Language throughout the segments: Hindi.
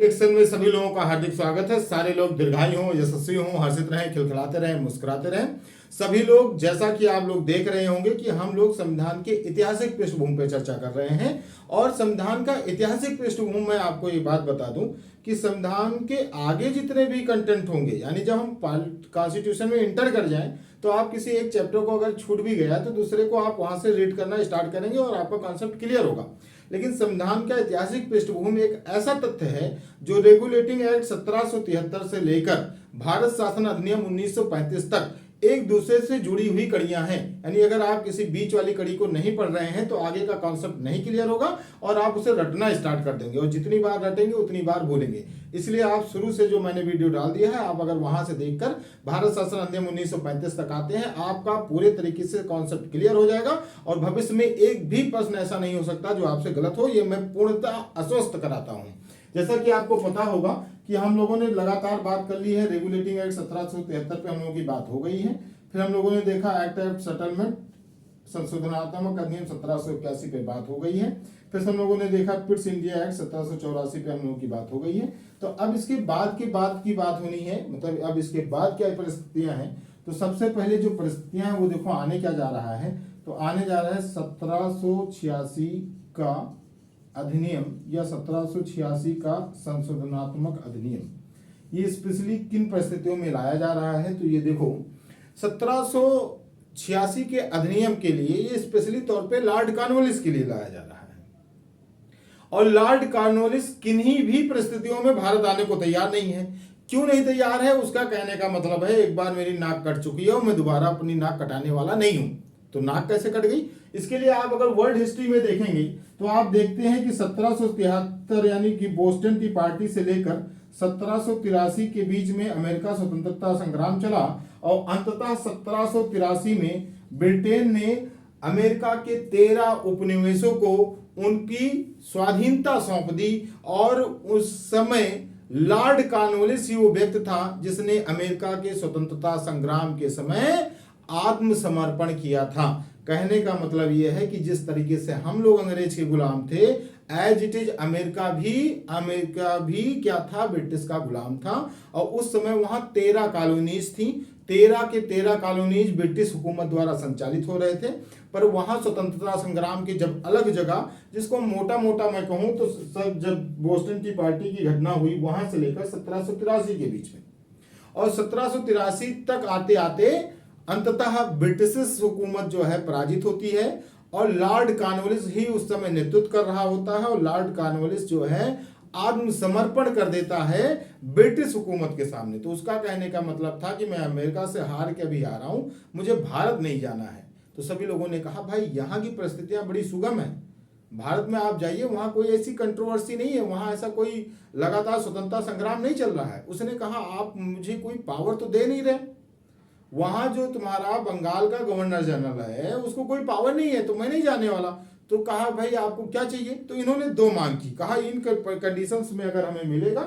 डिक्शन में सभी लोगों का हार्दिक स्वागत है। सारे लोग दीर्घायु हों, यशस्वी हों, हर्षित रहें, खिलखिलाते रहें, मुस्कुराते रहें। सभी लोग, जैसा कि आप लोग देख रहे होंगे कि हम लोग संविधान के ऐतिहासिक पृष्ठभूमि पर चर्चा कर रहे हैं। और संविधान का ऐतिहासिक पृष्ठभूमि में आपको ये बात बता दूं कि संविधान के आगे जितने भी कंटेंट होंगे, यानी जब हम कॉन्स्टिट्यूशन में इंटर कर जाएं तो आप किसी एक चैप्टर को अगर छूट भी गया तो दूसरे को आप वहां से रीड करना स्टार्ट करेंगे और आपका कॉन्सेप्ट क्लियर होगा। लेकिन संविधान का ऐतिहासिक पृष्ठभूमि एक ऐसा तथ्य है जो रेगुलेटिंग एक्ट 1773 से लेकर भारत शासन अधिनियम 1935 तक एक दूसरे से जुड़ी हुई कड़ियां हैं। यानी अगर आप किसी बीच वाली कड़ी को नहीं पढ़ रहे हैं तो आगे का कॉन्सेप्ट नहीं क्लियर होगा और आप उसे रटना स्टार्ट कर देंगे, और जितनी बार रटेंगे उतनी बार भूलेंगे। इसलिए आप शुरू से जो मैंने वीडियो डाल दिया है, आप अगर वहां से देखकर भारत शासन अधिनियम 1935 तक आते हैं, आपका पूरे तरीके से कॉन्सेप्ट क्लियर हो जाएगा और भविष्य में एक भी प्रश्न ऐसा नहीं हो सकता जो आपसे गलत हो। ये मैं पूर्णतः आश्वस्त कराता हूं। जैसा कि आपको पता होगा कि हम लोगों ने लगातार बात कर ली है, रेगुलेटिंग एक्ट 1773 पे हम लोगों की बात हो गई है। फिर हम लोगों ने देखा एक्ट ऑफ सेटलमेंट संशोधनात्मक अधिनियम 1781 पे बात हो गई है। फिर हम लोगों ने देखा पिट्स इंडिया एक्ट 1784 पे हम लोगों की बात हो गई है। तो अब इसके बाद की बात होनी है, मतलब अब इसके बाद क्या परिस्थितियां हैं। तो सबसे पहले जो परिस्थितियां हैं वो देखो आने क्या जा रहा है। तो आने जा रहा है 1786 का अधिनियम या 1786 का संशोधनात्मक अधिनियम। ये स्पेशली किन परिस्थितियों में लाया जा रहा है, तो ये देखो 1786 के अधिनियम के लिए ये स्पेशली तौर पे लॉर्ड कॉर्नवालिस के लिए लाया जा रहा है। और लॉर्ड कॉर्नवालिस किन्हीं भी परिस्थितियों में भारत आने को तैयार नहीं है। क्यों नहीं तैयार है, उसका कहने का मतलब है एक बार मेरी नाक कट चुकी है और मैं दोबारा अपनी नाक कटाने वाला नहीं हूं। तो नाक कैसे कट गई, इसके लिए आप अगर वर्ल्ड हिस्ट्री में देखेंगे तो आप देखते हैं कि 1773 यानी कि बोस्टन टी पार्टी से लेकर 1783 के बीच में अमेरिका स्वतंत्रता संग्राम चला और अंततः 1783 में ब्रिटेन ने अमेरिका के 13 उपनिवेशों को उनकी स्वाधीनता सौंप दी। और उस समय लॉर्ड कॉर्नवालिस ही वो व्यक्ति था जिसने अमेरिका के स्वतंत्रता संग्राम के समय आत्मसमर्पण किया था। कहने का मतलब यह है कि जिस तरीके से हम लोग अंग्रेज के गुलाम थे, एज इट इज अमेरिका भी क्या था, ब्रिटिश का गुलाम था। और उस समय वहां 13 कॉलोनीज थी। 13 के 13 कॉलोनीज ब्रिटिश हुकूमत द्वारा संचालित हो रहे थे। पर वहां स्वतंत्रता संग्राम की जब अलग जगह, जिसको मोटा मोटा मैं कहूं तो जब बोस्टन टी पार्टी की घटना हुई वहां से लेकर 1783 के बीच में, और 1783 तक आते आते अंततः ब्रिटिश हुकूमत जो है पराजित होती है और लॉर्ड कॉर्नवालिस ही उस समय नेतृत्व कर रहा होता है। और लॉर्ड कॉर्नवालिस जो है आत्मसमर्पण कर देता है ब्रिटिश हुकूमत के सामने। तो उसका कहने का मतलब था कि मैं अमेरिका से हार के अभी आ रहा हूं, मुझे भारत नहीं जाना है। तो सभी लोगों ने कहा भाई यहाँ की परिस्थितियां बड़ी सुगम है, भारत में आप जाइए, वहां कोई ऐसी कंट्रोवर्सी नहीं है, वहां ऐसा कोई लगातार स्वतंत्रता संग्राम नहीं चल रहा है। उसने कहा आप मुझे कोई पावर तो दे नहीं रहे, वहां जो तुम्हारा बंगाल का गवर्नर जनरल है उसको कोई पावर नहीं है, तो मैं नहीं जाने वाला। तो कहा भाई आपको क्या चाहिए, तो इन्होंने 2 मांग की। कहा इन कंडीशंस में अगर हमें मिलेगा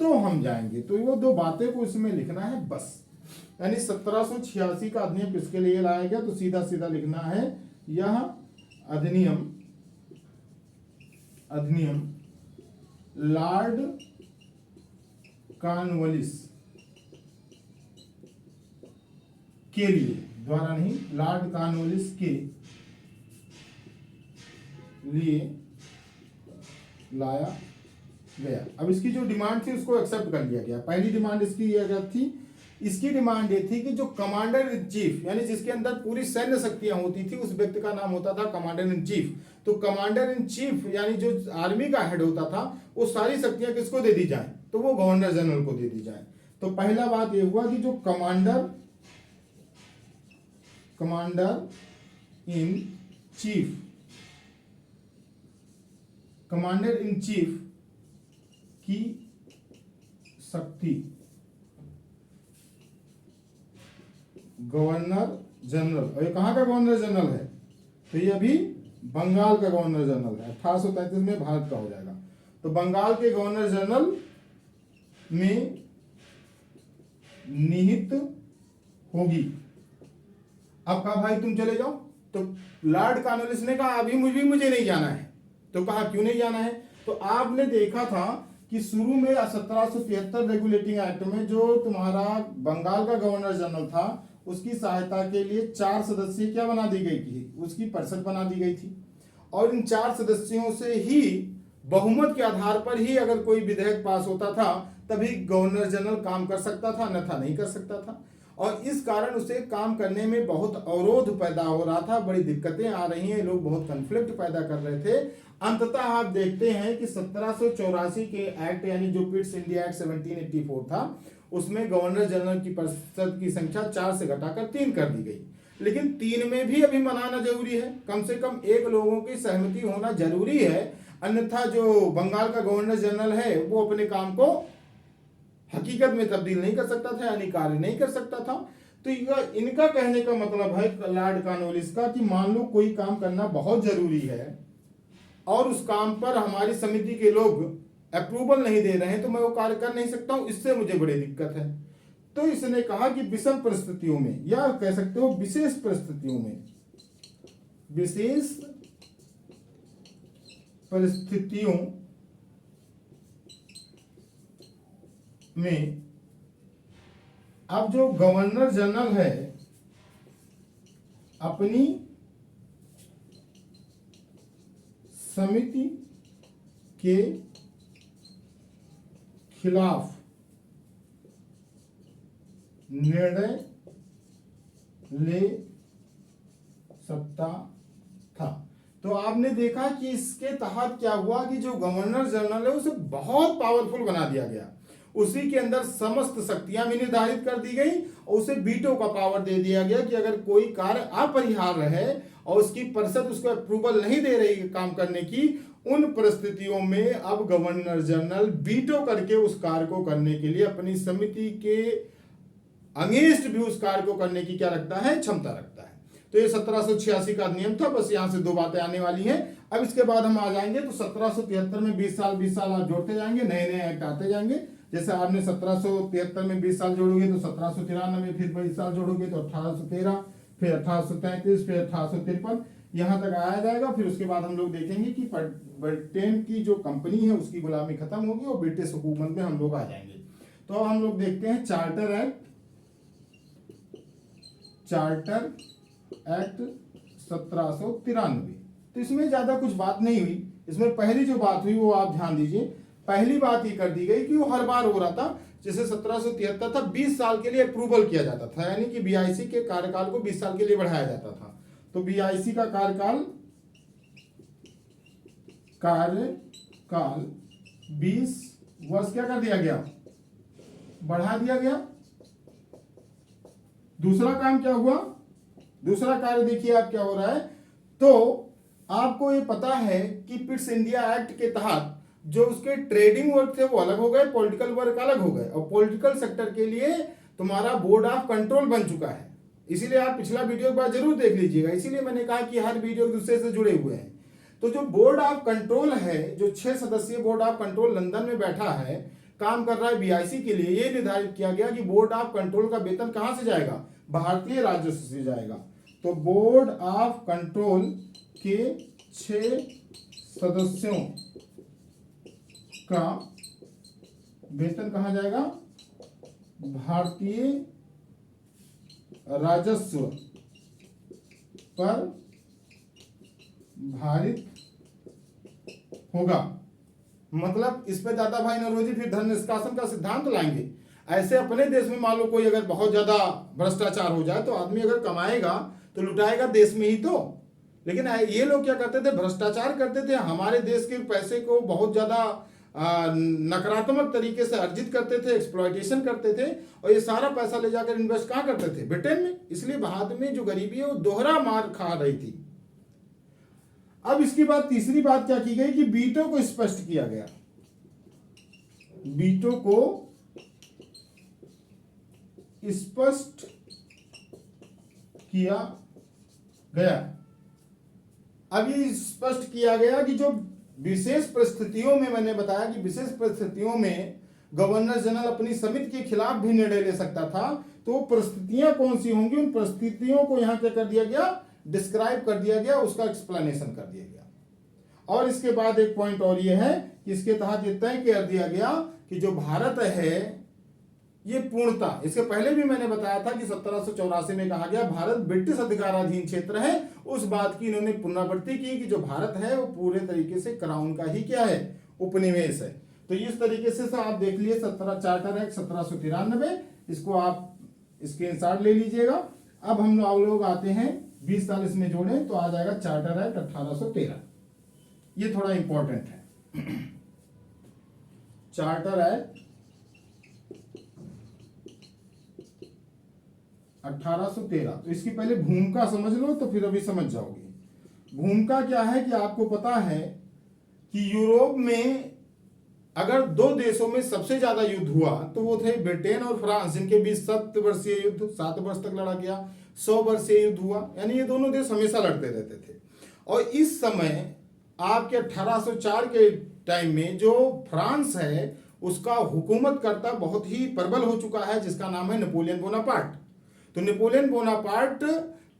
तो हम जाएंगे। तो वो 2 बातें को इसमें लिखना है बस। यानी 1786 का अधिनियम किसके लिए लाया गया, तो सीधा सीधा लिखना है यह अधिनियम लॉर्ड कॉर्नवालिस के लिए, द्वारा नहीं, लॉर्ड कॉर्नवालिस के लिए लाया गया। अब इसकी जो डिमांड थी उसको एक्सेप्ट कर लिया गया। पहली डिमांड इसकी यह थी, इसकी डिमांड ये थी कि जो कमांडर इन चीफ, यानी जिसके अंदर पूरी सैन्य शक्तियां होती थी, उस व्यक्ति का नाम होता था कमांडर इन चीफ। तो कमांडर इन चीफ यानी जो आर्मी का हेड होता था, वो सारी शक्तियां किसको दे दी जाए, तो वो गवर्नर जनरल को दे दी जाए। तो पहला बात यह हुआ कि जो कमांडर इन चीफ की शक्ति गवर्नर जनरल, और ये कहां का गवर्नर जनरल है, तो ये अभी बंगाल का गवर्नर जनरल है। 1833 में भारत का हो जाएगा। तो बंगाल के गवर्नर जनरल में निहित होगी। अब कहा भाई तुम चले जाओ, तो लॉर्ड कॉर्नवालिस ने कहा अभी मुझे नहीं जाना है। तो कहा क्यों नहीं जाना है, तो आपने देखा था कि शुरू में 1773 रेगुलेटिंग एक्ट में जो तुम्हारा बंगाल का गवर्नर जनरल था उसकी सहायता के लिए 4 सदस्य क्या बना दी गई थी, उसकी परिषद बना दी गई थी। और इन 4 सदस्यों से ही बहुमत के आधार पर ही अगर कोई विधेयक पास होता था तभी गवर्नर जनरल काम कर सकता था, अन्यथा नहीं कर सकता था। और इस कारण उसे काम करने में बहुत अवरोध पैदा हो रहा था, बड़ी दिक्कतें आ रही हैं, लोग बहुत कन्फ्लिक्ट पैदा कर रहे थे। अंततः आप देखते हैं कि 1784 के एक्ट यानी जो पिट्स इंडिया एक्ट 1784 था उसमें गवर्नर जनरल की परिषद की संख्या 4 से घटाकर 3 कर दी गई। लेकिन 3 में भी अभी मनाना जरूरी है, कम से कम 1 लोगों की सहमति होना जरूरी है, अन्यथा जो बंगाल का गवर्नर जनरल है वो अपने काम को हकीकत में तब्दील नहीं कर सकता था, यानी कार्य नहीं कर सकता था। तो इनका कहने का मतलब है लॉर्ड कॉर्नवालिस का कि मान लो कोई काम करना बहुत जरूरी है और उस काम पर हमारी समिति के लोग अप्रूवल नहीं दे रहे हैं तो मैं वो कार्य कर नहीं सकता हूं, इससे मुझे बड़ी दिक्कत है। तो इसने कहा कि विषम परिस्थितियों में या कह सकते हो विशेष परिस्थितियों में, विशेष परिस्थितियों में अब जो गवर्नर जनरल है अपनी समिति के खिलाफ निर्णय ले सकता था। तो आपने देखा कि इसके तहत क्या हुआ कि जो गवर्नर जनरल है उसे बहुत पावरफुल बना दिया गया, उसी के अंदर समस्त शक्तियां भी निर्धारित कर दी गई और उसे वीटो का पावर दे दिया गया कि अगर कोई कार्य अपरिहार्य है और उसकी परिषद उसको अप्रूवल नहीं दे रही काम करने की, उन परिस्थितियों में अब गवर्नर जनरल वीटो करके उस कार्य को करने के लिए अपनी समिति के अगेंस्ट भी उस कार्य को करने की क्या रखता है, क्षमता रखता है। तो ये 1786 का नियम था। बस यहां से 2 बातें आने वाली हैं। अब इसके बाद हम आ जाएंगे तो 1773 में 20 साल आप जोड़ते जाएंगे, नए नए एक्ट आते जाएंगे। जैसे आपने 1773 में 20 साल जोड़ोगे तो 1793 में फिर 20 साल जोड़ोगे तो 1813, फिर 1833, फिर 1853 यहां तक आया जाएगा। फिर उसके बाद हम लोग देखेंगे कि ब्रिटेन की जो कंपनी है उसकी गुलामी खत्म होगी और ब्रिटिश हुकूमत में हम लोग आ जाएंगे। तो अब हम लोग देखते हैं चार्टर एक्ट 1793। तो इसमें ज्यादा कुछ बात नहीं हुई। इसमें पहली जो बात हुई वो आप ध्यान दीजिए। पहली बात ये कर दी गई कि वो हर बार हो रहा था, जैसे 1773 था 20 साल के लिए अप्रूवल किया जाता था, यानी कि बीआईसी के कार्यकाल को 20 साल के लिए बढ़ाया जाता था। तो बीआईसी का कार्यकाल 20 वर्ष क्या कर दिया गया, बढ़ा दिया गया। दूसरा काम क्या हुआ, दूसरा कार्य देखिए आप क्या हो रहा है। तो आपको ये पता है कि पिट्स इंडिया एक्ट के तहत जो उसके ट्रेडिंग वर्क थे वो अलग हो गए, पॉलिटिकल वर्क अलग हो गए, और पॉलिटिकल सेक्टर के लिए तुम्हारा बोर्ड ऑफ कंट्रोल बन चुका है। इसीलिए आप पिछला वीडियो एक बार जरूर देख लीजिएगा। इसीलिए मैंने कहा कि हर वीडियो एक दूसरे से जुड़े हुए हैं। तो जो बोर्ड ऑफ कंट्रोल है, जो 6 सदस्यीय बोर्ड ऑफ कंट्रोल लंदन में बैठा है, काम कर रहा है बीआईसी के लिए, ये निर्धारित किया गया कि बोर्ड ऑफ कंट्रोल का वेतन कहां से जाएगा, भारतीय राजस्व से जाएगा। तो बोर्ड ऑफ कंट्रोल के 6 सदस्यों का वेतन कहां जाएगा, भारतीय राजस्व पर भारित होगा। मतलब इस पे दादा भाई नौरोजी फिर धन निष्कासन का सिद्धांत लाएंगे। ऐसे अपने देश में मान लो कोई अगर बहुत ज्यादा भ्रष्टाचार हो जाए तो आदमी अगर कमाएगा तो लुटाएगा देश में ही तो। लेकिन ये लोग क्या करते थे, भ्रष्टाचार करते थे, हमारे देश के पैसे को बहुत ज्यादा नकारात्मक तरीके से अर्जित करते थे, एक्सप्लॉयटेशन करते थे, और ये सारा पैसा ले जाकर इन्वेस्ट कहां करते थे, ब्रिटेन में। इसलिए भारत में जो गरीबी है वो दोहरा मार खा रही थी। अब इसके बाद तीसरी बात क्या की गई कि वीटो को स्पष्ट किया गया, वीटो को स्पष्ट किया गया। अब ये स्पष्ट किया गया कि जो विशेष परिस्थितियों में, मैंने बताया कि विशेष परिस्थितियों में गवर्नर जनरल अपनी समिति के खिलाफ भी निर्णय ले सकता था। तो वो परिस्थितियां कौन सी होंगी, उन परिस्थितियों को यहां क्या कर दिया गया, डिस्क्राइब कर दिया गया, उसका एक्सप्लेनेशन कर दिया गया। और इसके बाद एक पॉइंट और ये है कि इसके तहत ये तय कर दिया गया कि जो भारत है ये पूर्णता, इसके पहले भी मैंने बताया था कि 1784 में कहा गया भारत ब्रिटिश अधिकाराधीन क्षेत्र है, उस बात की इन्होंने पुनरावृत्ति की कि जो भारत है वो पूरे तरीके से क्राउन का ही क्या है, उपनिवेश है। तो इस तरीके से आप देख लिए 17 चार्टर एक्ट 1793, इसको आप स्क्रीनशॉट ले लीजिएगा। अब हम लोग आते हैं 20 में जोड़े तो आ जाएगा चार्टर एक्ट 1813, ये थोड़ा इंपॉर्टेंट है। चार्टर एक्ट 1813, तो इसकी पहले भूमिका समझ लो तो फिर अभी समझ जाओगे। भूमिका क्या है कि आपको पता है कि यूरोप में अगर दो देशों में सबसे ज्यादा युद्ध हुआ तो वो थे ब्रिटेन और फ्रांस, जिनके बीच 7 वर्षीय युद्ध 7 वर्ष तक लड़ा गया, 100 वर्षीय युद्ध हुआ, यानी ये दोनों देश हमेशा लड़ते रहते थे। और इस समय आपके 1804 के टाइम में जो फ्रांस है उसका हुकूमतकर्ता बहुत ही प्रबल हो चुका है, जिसका नाम है नेपोलियन बोनापार्ट। तो नेपोलियन बोनापार्ट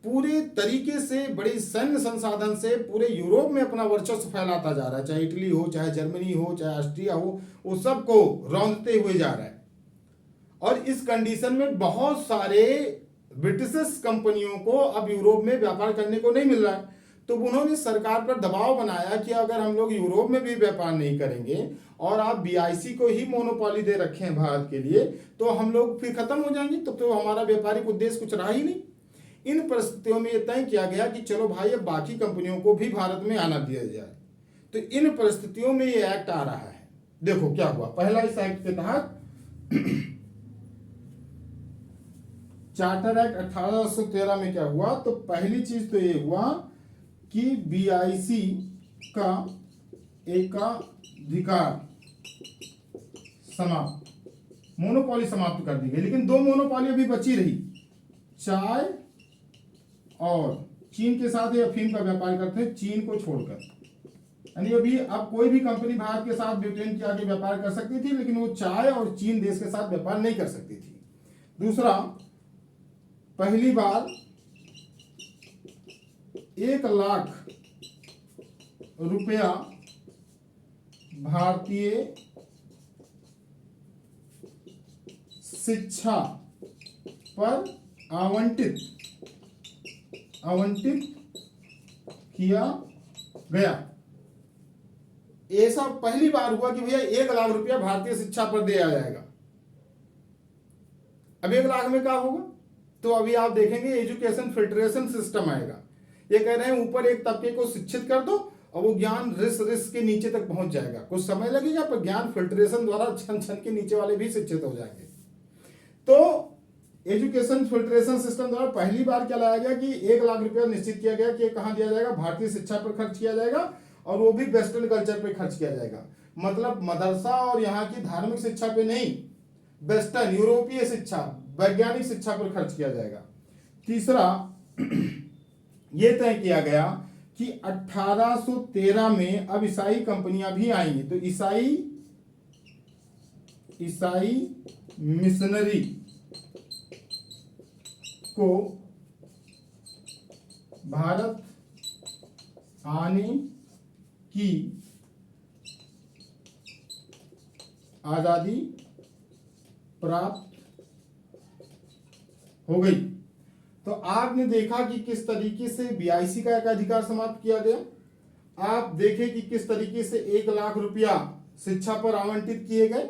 पूरे तरीके से बड़ी सैन्य संसाधन से पूरे यूरोप में अपना वर्चस्व फैलाता जा रहा है, चाहे इटली हो, चाहे जर्मनी हो, चाहे ऑस्ट्रिया हो, वो सबको रौंदते हुए जा रहा है। और इस कंडीशन में बहुत सारे ब्रिटिश कंपनियों को अब यूरोप में व्यापार करने को नहीं मिल रहा है, तो उन्होंने सरकार पर दबाव बनाया कि अगर हम लोग यूरोप में भी व्यापार नहीं करेंगे और आप बीआईसी को ही मोनोपोली दे रखे हैं भारत के लिए, तो हम लोग फिर खत्म हो जाएंगे, तो हमारा व्यापारिक उद्देश्य कुछ रहा ही नहीं। इन परिस्थितियों में यह तय किया गया कि चलो भाई अब बाकी कंपनियों को भी भारत में आना दिया जाए। तो इन परिस्थितियों में ये एक्ट आ रहा है। देखो क्या हुआ, पहला इस एक्ट के तहत चार्टर एक्ट 1813 में क्या हुआ, तो पहली चीज तो ये हुआ कि बीआईसी का एकाधिकार समाप्त, मोनोपोली समाप्त कर दी गई। लेकिन 2 मोनोपोली अभी बची रही, चाय और चीन के साथ ये अफीम का व्यापार करते हैं, चीन को छोड़कर। यानी अभी अब कोई भी कंपनी भारत के साथ ब्रिटेन के आगे व्यापार कर सकती थी, लेकिन वो चाय और चीन देश के साथ व्यापार नहीं कर सकती थी। दूसरा, पहली बार 1 लाख रुपया भारतीय शिक्षा पर आवंटित किया गया। ऐसा पहली बार हुआ कि भैया 1 लाख रुपया भारतीय शिक्षा पर दिया जाएगा। अब 1 लाख में क्या होगा, तो अभी आप देखेंगे एजुकेशन फिल्ट्रेशन सिस्टम आएगा। ये कह रहे हैं ऊपर एक तबके को शिक्षित कर दो और वो ज्ञान रिस के नीचे तक पहुंच जाएगा। कुछ समय लगेगा पर ज्ञान फिल्ट्रेशन द्वारा छन छन के नीचे वाले भी शिक्षित हो जाएंगे। तो एजुकेशन फिल्ट्रेशन सिस्टम द्वारा पहली बार क्या लाया गया कि 1 लाख रुपया निश्चित किया गया कि कहां दिया जाएगा, भारतीय शिक्षा पर खर्च किया जाएगा, और वो भी वेस्टर्न कल्चर पे खर्च किया जाएगा। मतलब मदरसा और यहाँ की धार्मिक शिक्षा पे नहीं, वेस्टर्न यूरोपीय शिक्षा, वैज्ञानिक शिक्षा पर खर्च किया जाएगा। तीसरा, यह तय किया गया कि 1813 में अब ईसाई कंपनियां भी आएंगी। तो ईसाई मिशनरी को भारत आने की आजादी प्राप्त हो गई। तो आपने देखा कि किस तरीके से बीआईसी का एकाधिकार समाप्त किया गया। आप देखें कि किस तरीके से 1 लाख रुपया शिक्षा पर आवंटित किए गए।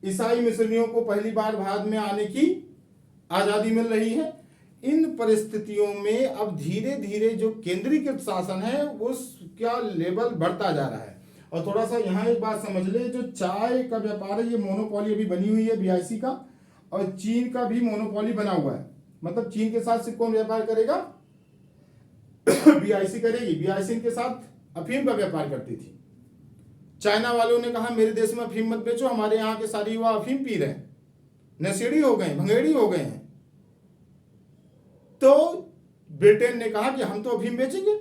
ईसाई मिशनरियों को पहली बार भारत में आने की आजादी मिल रही है। इन परिस्थितियों में अब धीरे धीरे जो केंद्रीकृत शासन है उसका लेवल बढ़ता जा रहा है। और थोड़ा सा यहाँ एक बात समझ ले, जो चाय का व्यापार है ये मोनोपोली अभी बनी हुई है बीआईसी का, और चीन का भी मोनोपोली बना हुआ है। मतलब चीन के साथ सिर्फ कौन व्यापार करेगा, बीआईसी करेगी। बीआईसी के साथ अफीम का व्यापार करती थी। चाइना वालों ने कहा मेरे देश में अफीम मत बेचो, हमारे यहाँ के सारे युवा अफीम पी रहे हैं, नशेड़ी हो गए, भंगेड़ी हो गए हैं। तो ब्रिटेन ने कहा कि हम तो अफीम बेचेंगे।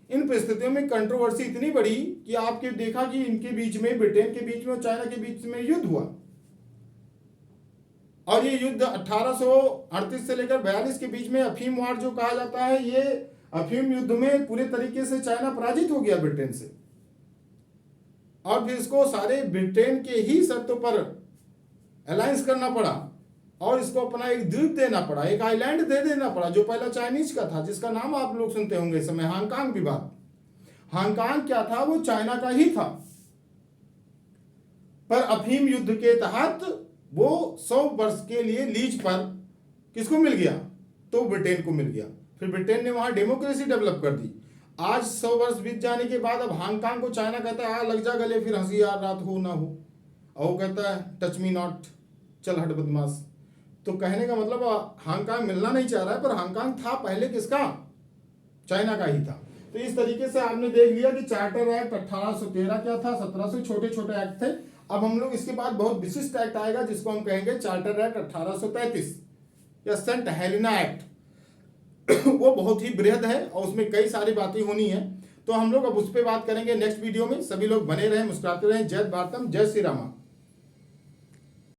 इन परिस्थितियों में कंट्रोवर्सी इतनी बड़ी कि आपके देखा कि इनके बीच में, ब्रिटेन के बीच में और चाइना के बीच में युद्ध हुआ। और ये युद्ध 1838 से लेकर 42 के बीच में अफीम वार जो कहा जाता है, ये अफीम युद्ध में पूरे तरीके से चाइना पराजित हो गया ब्रिटेन से। और फिर इसको सारे ब्रिटेन के ही शर्तों पर अलायंस करना पड़ा और इसको अपना एक द्वीप देना पड़ा, एक आइलैंड दे देना पड़ा जो पहला चाइनीज का था, जिसका नाम आप लोग सुनते होंगे इस समय, हांगकांग विवाद। हांगकांग क्या था? वो चाइना का ही था, पर अफीम युद्ध के तहत वो 100 वर्ष के लिए लीज पर किसको मिल गया? तो ब्रिटेन को मिल गया। फिर ब्रिटेन ने वहां डेमोक्रेसी डेवलप कर दी। आज 100 वर्ष बीत जाने के बाद अब हांगकांग को चाइना कहता है लग जा गले, फिर हंसी यार रात हो ना हो, और वो कहता है टच मी नॉट, चल हट बदमाश। तो कहने का मतलब हांगकांग मिलना नहीं चाह रहा है, पर हांगकांग था पहले किसका? चाइना का ही था। तो इस तरीके से आपने देख लिया कि चार्टर एक्ट 1813 क्या था, 1700 छोटे छोटे एक्ट थे। अब हम लोग इसके बाद बहुत विशिष्ट एक्ट आएगा जिसको हम कहेंगे चार्टर एक्ट 1833 या सेंट हेलेना एक्ट। वो बहुत ही बृहद है और उसमें कई सारी बातें होनी है, तो हम लोग अब उस पर बात करेंगे नेक्स्ट वीडियो में। सभी लोग बने रहें, मुस्कुराते रहें। जय भारतम, जय श्री रामा।